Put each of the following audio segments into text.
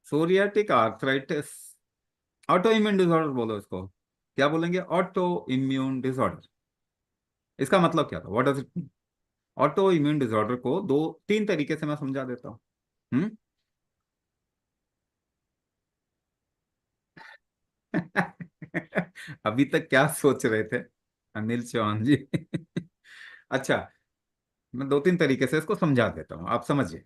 Psoriatic arthritis, auto immune disorder बोलो इसको। क्या बोलेंगे? Auto immune disorder. इसका मतलब क्या था? What does it mean? Auto immune disorder को दो तीन तरीके से मैं समझा देता हूँ। हम्म। अभी तक क्या सोच रहे थे अनिल चौहान जी? अच्छा, मैं दो तीन तरीके से इसको समझा देता हूँ, आप समझिए।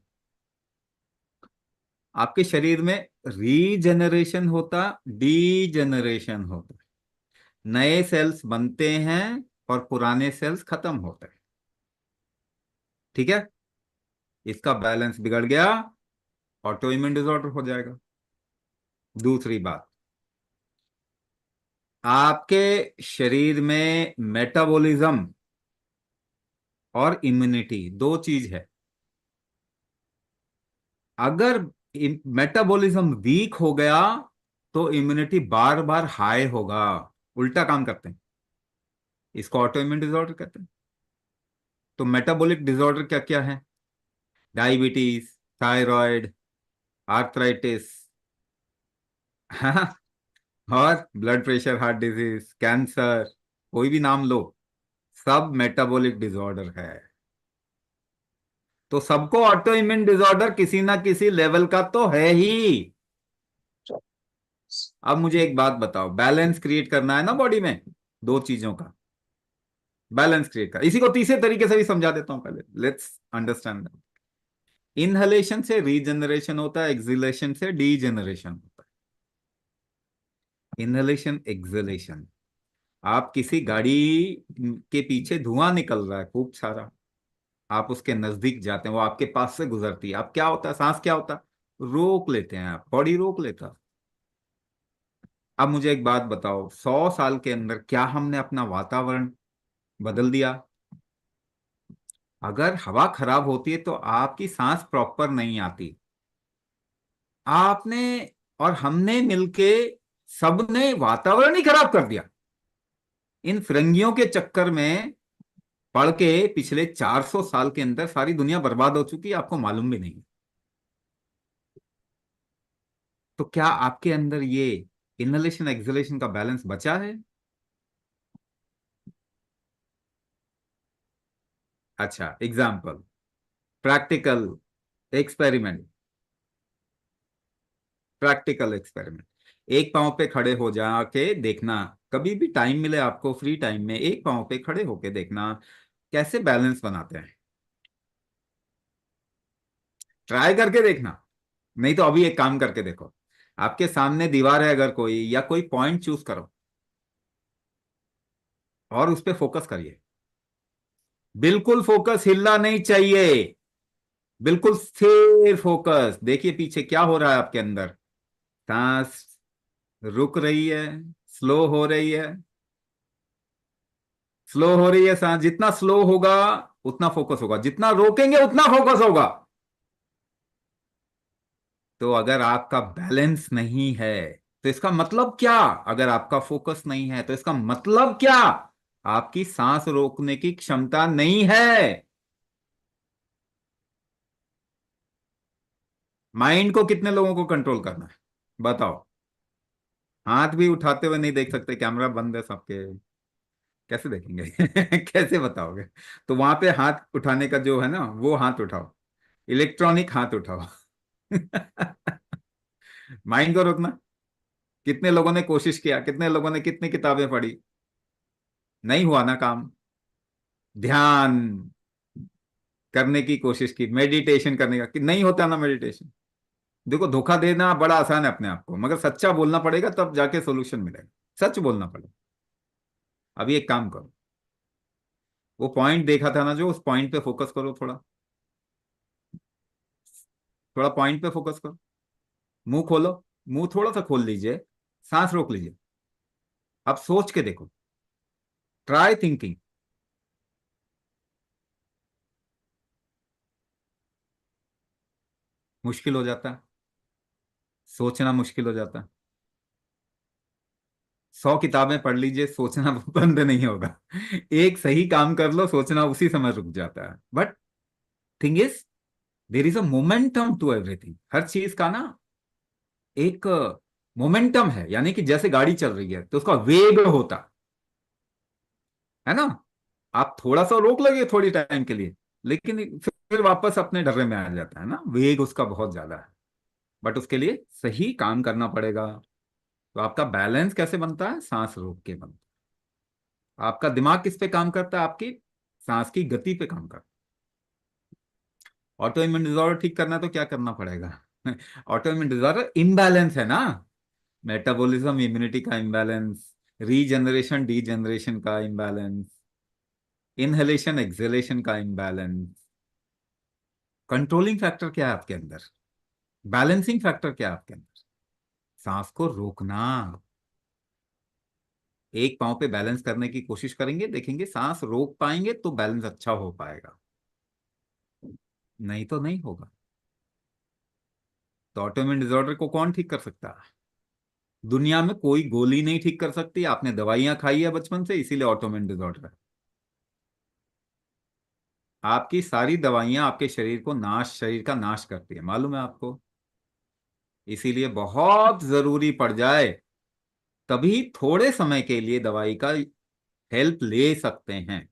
आपके शरीर में रीजनरेशन होता, डीजनरेशन होता, नए सेल्स बनते हैं और पुराने सेल्स खत्म होते हैं। ठीक है? इसका बैलेंस बिगड़ गया, ऑटो इम्यून डिसऑर्डर हो जाएगा। दूसरी बात, आपके शरीर में मेटाबॉलिज्म और इम्यूनिटी दो चीज है। अगर मेटाबॉलिज्म वीक हो गया तो इम्यूनिटी बार बार हाई होगा, उल्टा काम करते हैं। इसको ऑटो इम्यून डिसऑर्डर कहते हैं। तो मेटाबॉलिक डिसऑर्डर क्या क्या है? डायबिटीज, थायराइड, आर्थराइटिस, हाँ, और blood pressure, heart disease, cancer, कोई भी नाम लो, सब मेटाबॉलिक डिसऑर्डर है। तो सबको ऑटो इम्यून डिसऑर्डर किसी ना किसी लेवल का तो है ही। अब मुझे एक बात बताओ, बैलेंस क्रिएट करना है ना बॉडी में, दो चीजों का बैलेंस क्रिएट कर, इसी को तीसरे तरीके से भी समझा देता हूं, पहले लेट्स अंडरस्टैंड। इनहलेशन से रीजनरेशन होता है, एक्सलेशन से डीजनरेशन होता है। इनहलेशन, एक्सलेशन, आप किसी गाड़ी के पीछे धुआं निकल रहा है खूब सारा, आप उसके नजदीक जाते हैं, वो आपके पास से गुजरती है, आप क्या होता है, सांस क्या होता है, रोक लेते हैं, आप बॉडी रोक लेता है। अब मुझे एक बात बताओ, 100 साल के अंदर क्या हमने अपना वातावरण बदल दिया? अगर हवा खराब होती है तो आपकी सांस प्रॉपर नहीं आती। आपने और हमने मिलके सबने वातावरण ही खराब कर दिया। इन फिरंगियों के चक्कर में पड़ के पिछले 400 साल के अंदर सारी दुनिया बर्बाद हो चुकी है, आपको मालूम भी नहीं। तो क्या आपके अंदर ये इनहलेशन एक्सलेशन का बैलेंस बचा है? अच्छा, example, practical experiment, practical experiment, एक पांव पे खड़े हो जाके देखना, कभी भी टाइम मिले आपको, फ्री टाइम में एक पांव पे खड़े होके देखना कैसे बैलेंस बनाते हैं। ट्राई करके देखना, नहीं तो अभी एक काम करके देखो, आपके सामने दीवार है अगर कोई, या कोई पॉइंट चूज करो और उस पर फोकस करिए। बिल्कुल फोकस हिलना नहीं चाहिए, बिल्कुल स्थिर फोकस। देखिए पीछे क्या हो रहा है आपके अंदर, सांस रुक रही है, स्लो हो रही है, स्लो हो रही है सांस। जितना स्लो होगा उतना फोकस होगा, जितना रोकेंगे उतना फोकस होगा। तो अगर आपका बैलेंस नहीं है तो इसका मतलब क्या? अगर आपका फोकस नहीं है तो इसका मतलब क्या? आपकी सांस रोकने की क्षमता नहीं है। माइंड को कितने लोगों को कंट्रोल करना है, बताओ? हाथ भी उठाते हुए नहीं देख सकते, कैमरा बंद है सबके, कैसे देखेंगे? कैसे बताओगे? तो वहां पे हाथ उठाने का जो है ना, वो हाथ उठाओ, इलेक्ट्रॉनिक हाथ उठाओ। माइंड को रोकना, कितने लोगों ने कोशिश किया, कितने लोगों ने कितनी किताबें पढ़ी, नहीं हुआ ना काम। ध्यान करने की कोशिश की, मेडिटेशन करने का, कि नहीं होता ना मेडिटेशन। देखो, धोखा देना बड़ा आसान है अपने आप को, मगर सच्चा बोलना पड़ेगा तब जाके सोल्यूशन मिलेगा। सच बोलना पड़ेगा। अभी एक काम करो, वो पॉइंट देखा था ना जो, उस पॉइंट पे फोकस करो थोड़ा, थोड़ा पॉइंट पे फोकस करो। मुंह खोलो, मुंह थोड़ा सा खोल लीजिए, सांस रोक लीजिए। अब सोच के देखो, ट्राई थिंकिंग। मुश्किल हो जाता है, सोचना मुश्किल हो जाता है। 100 किताबें पढ़ लीजिए, सोचना बंद नहीं होगा। एक सही काम कर लो, सोचना उसी समय रुक जाता है। But thing is, there is a momentum to everything, हर चीज का ना एक मोमेंटम है, यानी कि जैसे गाड़ी चल रही है तो उसका वेग होता है ना। आप थोड़ा सा रोक लगे थोड़ी टाइम के लिए, लेकिन फिर वापस अपने डर्रे में आ जाता है ना, वेग उसका बहुत ज्यादा है। बट उसके लिए सही काम करना पड़ेगा। तो आपका बैलेंस कैसे बनता है? सांस रोक के बनता है। आपका दिमाग किस पे काम करता है? आपकी सांस की गति पे काम करता है। ऑटो इम्यून डिसऑर्डर ठीक करना है तो क्या करना पड़ेगा? ऑटो इम्यून डिसऑर्डर इम्बैलेंस है ना, मेटाबॉलिज्म इम्यूनिटी का इम्बैलेंस, रीजनरेशन डीजनरेशन का इम्बैलेंस, इनहेलेशन एक्सहेलेशन का इम्बैलेंस। कंट्रोलिंग फैक्टर क्या है आपके अंदर? बैलेंसिंग फैक्टर क्या है आपके अंदर? सांस को रोकना। एक पांव पे बैलेंस करने की कोशिश करेंगे, देखेंगे सांस रोक पाएंगे तो बैलेंस अच्छा हो पाएगा, नहीं तो नहीं होगा। तो ऑटोइम्यून डिसऑर्डर को कौन ठीक कर सकता है? दुनिया में कोई गोली नहीं ठीक कर सकती। आपने दवाइयां खाई है बचपन से, इसीलिए ऑटोइम्यून डिसऑर्डर है। आपकी सारी दवाइयां आपके शरीर को नाश, शरीर का नाश करती है, मालूम है आपको। इसीलिए बहुत जरूरी पड़ जाए तभी थोड़े समय के लिए दवाई का हेल्प ले सकते हैं,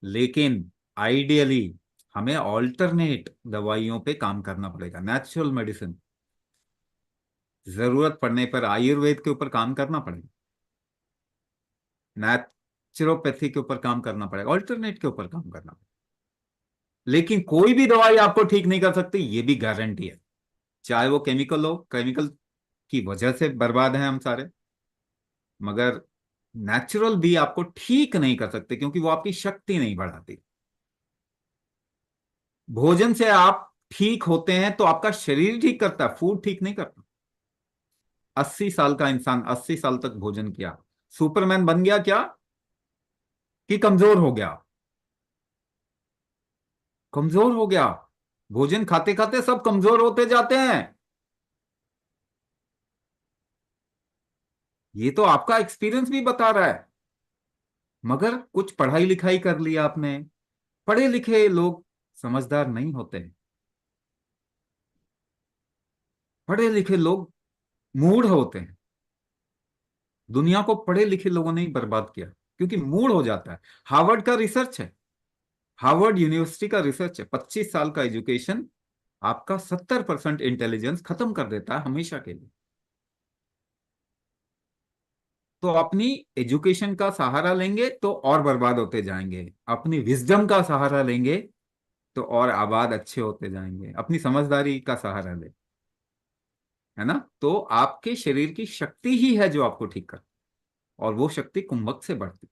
लेकिन आइडियली हमें ऑल्टरनेट दवाइयों पे काम करना पड़ेगा, नेचुरल मेडिसिन। जरूरत पड़ने पर आयुर्वेद के ऊपर काम करना पड़ेगा, नेचुरोपैथी के ऊपर काम करना पड़ेगा, ऑल्टरनेट के ऊपर काम करना पड़ेगा। लेकिन कोई भी दवाई आपको ठीक नहीं कर सकती, ये भी गारंटी है। चाहे वो केमिकल हो, केमिकल की वजह से बर्बाद हैं हम सारे, मगर नेचुरल भी आपको ठीक नहीं कर सकते, क्योंकि वो आपकी शक्ति नहीं बढ़ाती। भोजन से आप ठीक होते हैं तो आपका शरीर ठीक करता है, फूड ठीक नहीं करता। 80 साल का इंसान 80 साल तक भोजन किया, सुपरमैन बन गया क्या? कि कमजोर हो गया? कमजोर हो गया। भोजन खाते खाते सब कमजोर होते जाते हैं। ये तो आपका एक्सपीरियंस भी बता रहा है। मगर कुछ पढ़ाई लिखाई कर लिया आपने, पढ़े लिखे लोग समझदार नहीं होते। पढ़े लिखे लोग मूढ़ होते हैं। दुनिया को पढ़े लिखे लोगों ने ही बर्बाद किया, क्योंकि मूड हो जाता है। हार्वर्ड का रिसर्च है, हार्वर्ड यूनिवर्सिटी का रिसर्च है, 25 साल का एजुकेशन आपका 70% इंटेलिजेंस खत्म कर देता है हमेशा के लिए। तो अपनी एजुकेशन का सहारा लेंगे तो और बर्बाद होते जाएंगे, अपनी विजडम का सहारा लेंगे तो और आबाद अच्छे होते जाएंगे, अपनी समझदारी का सहारा ले, है ना। तो आपके शरीर की शक्ति ही है जो आपको ठीक कर, और वो शक्ति कुंभक से बढ़ती।